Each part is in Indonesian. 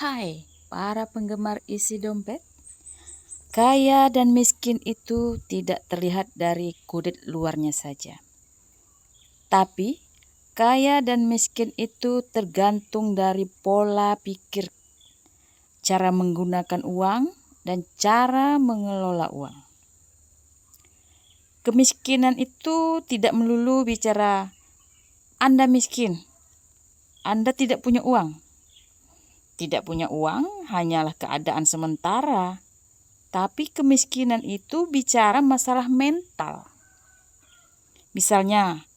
Hai, para penggemar isi dompet. Kaya dan miskin itu tidak terlihat dari kulit luarnya saja. Tapi, kaya dan miskin itu tergantung dari pola pikir, cara menggunakan uang, dan cara mengelola uang. Kemiskinan itu tidak melulu bicara Anda miskin, Anda tidak punya uang. Tidak punya uang hanyalah keadaan sementara, tapi kemiskinan itu bicara masalah mental. Misalnya,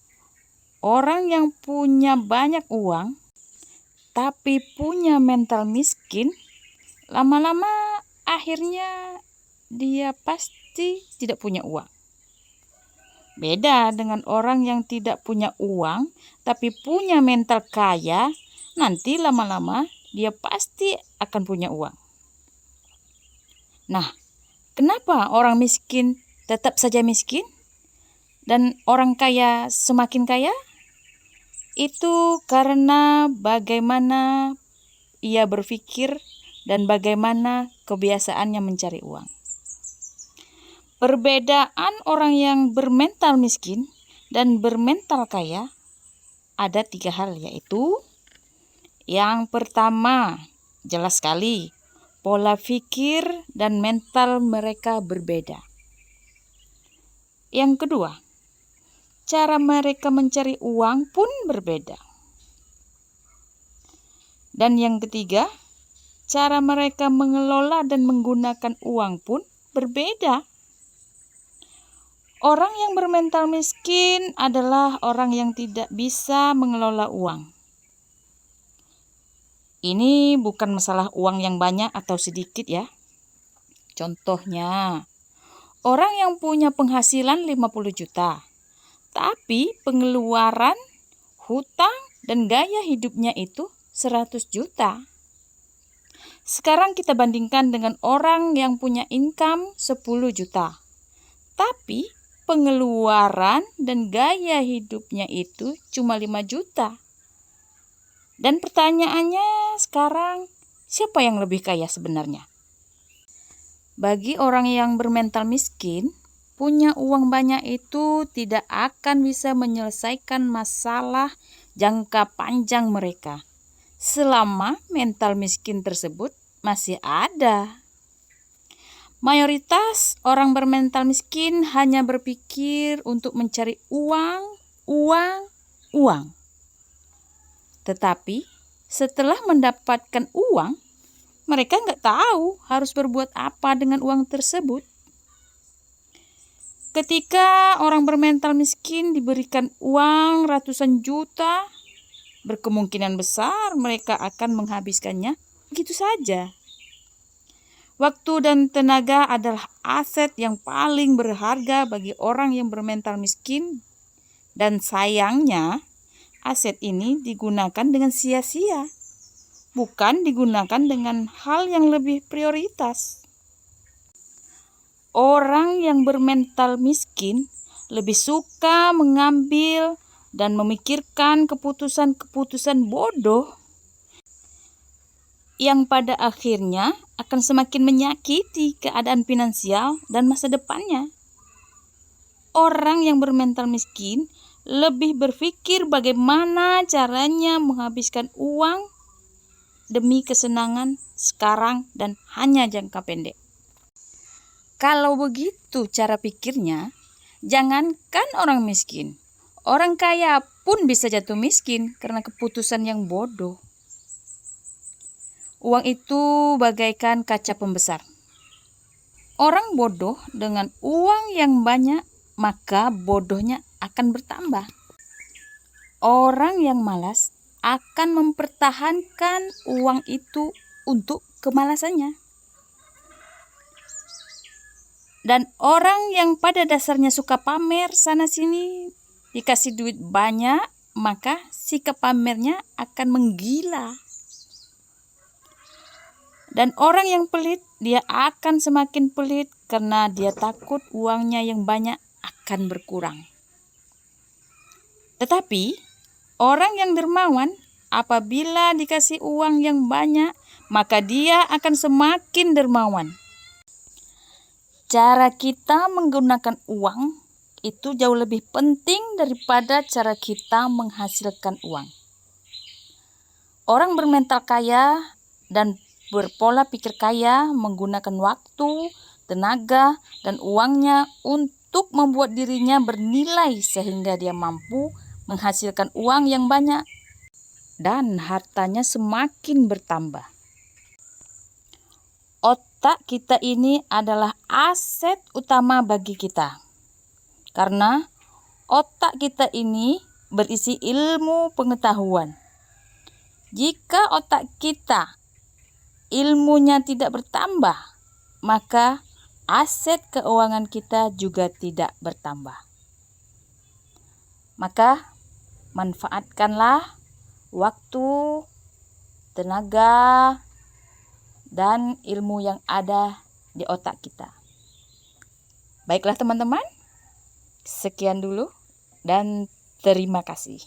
orang yang punya banyak uang, tapi punya mental miskin, lama-lama akhirnya dia pasti tidak punya uang. Beda dengan orang yang tidak punya uang, tapi punya mental kaya, nanti lama-lama dia pasti akan punya uang. Nah, kenapa orang miskin tetap saja miskin dan orang kaya semakin kaya? Itu karena bagaimana ia berpikir dan bagaimana kebiasaannya mencari uang. Perbedaan orang yang bermental miskin dan bermental kaya ada 3 hal, yaitu yang pertama, jelas sekali, pola pikir dan mental mereka berbeda. Yang kedua, cara mereka mencari uang pun berbeda. Dan yang ketiga, cara mereka mengelola dan menggunakan uang pun berbeda. Orang yang bermental miskin adalah orang yang tidak bisa mengelola uang. Ini bukan masalah uang yang banyak atau sedikit ya. Contohnya, orang yang punya penghasilan 50 juta, tapi pengeluaran, hutang, dan gaya hidupnya itu 100 juta. Sekarang kita bandingkan dengan orang yang punya income 10 juta, tapi pengeluaran dan gaya hidupnya itu cuma 5 juta. Dan pertanyaannya sekarang, siapa yang lebih kaya sebenarnya? Bagi orang yang bermental miskin, punya uang banyak itu tidak akan bisa menyelesaikan masalah jangka panjang mereka selama mental miskin tersebut masih ada. Mayoritas orang bermental miskin hanya berpikir untuk mencari uang. Tetapi setelah mendapatkan uang, mereka nggak tahu harus berbuat apa dengan uang tersebut. Ketika orang bermental miskin diberikan uang ratusan juta, berkemungkinan besar mereka akan menghabiskannya begitu saja. Waktu dan tenaga adalah aset yang paling berharga bagi orang yang bermental miskin, dan sayangnya aset ini digunakan dengan sia-sia, bukan digunakan dengan hal yang lebih prioritas. Orang yang bermental miskin lebih suka mengambil dan memikirkan keputusan-keputusan bodoh yang pada akhirnya akan semakin menyakiti keadaan finansial dan masa depannya. Orang yang bermental miskin lebih berpikir bagaimana caranya menghabiskan uang demi kesenangan sekarang dan hanya jangka pendek. Kalau begitu cara pikirnya, jangankan orang miskin, orang kaya pun bisa jatuh miskin karena keputusan yang bodoh. Uang itu bagaikan kaca pembesar. Orang bodoh dengan uang yang banyak, maka bodohnya akan bertambah. Orang yang malas akan mempertahankan uang itu untuk kemalasannya. Dan orang yang pada dasarnya suka pamer sana-sini, dikasih duit banyak, maka sikap pamernya akan menggila. Dan orang yang pelit, dia akan semakin pelit karena dia takut uangnya yang banyak akan berkurang. Tetapi, orang yang dermawan apabila dikasih uang yang banyak, maka dia akan semakin dermawan. Cara kita menggunakan uang itu jauh lebih penting daripada cara kita menghasilkan uang. Orang bermental kaya dan berpola pikir kaya menggunakan waktu, tenaga, dan uangnya untuk membuat dirinya bernilai sehingga dia mampu menghasilkan uang yang banyak dan hartanya semakin bertambah. Otak kita ini adalah aset utama bagi kita. Karena otak kita ini berisi ilmu pengetahuan. Jika otak kita ilmunya tidak bertambah, maka aset keuangan kita juga tidak bertambah. Maka manfaatkanlah waktu, tenaga, dan ilmu yang ada di otak kita. Baiklah teman-teman, sekian dulu dan terima kasih.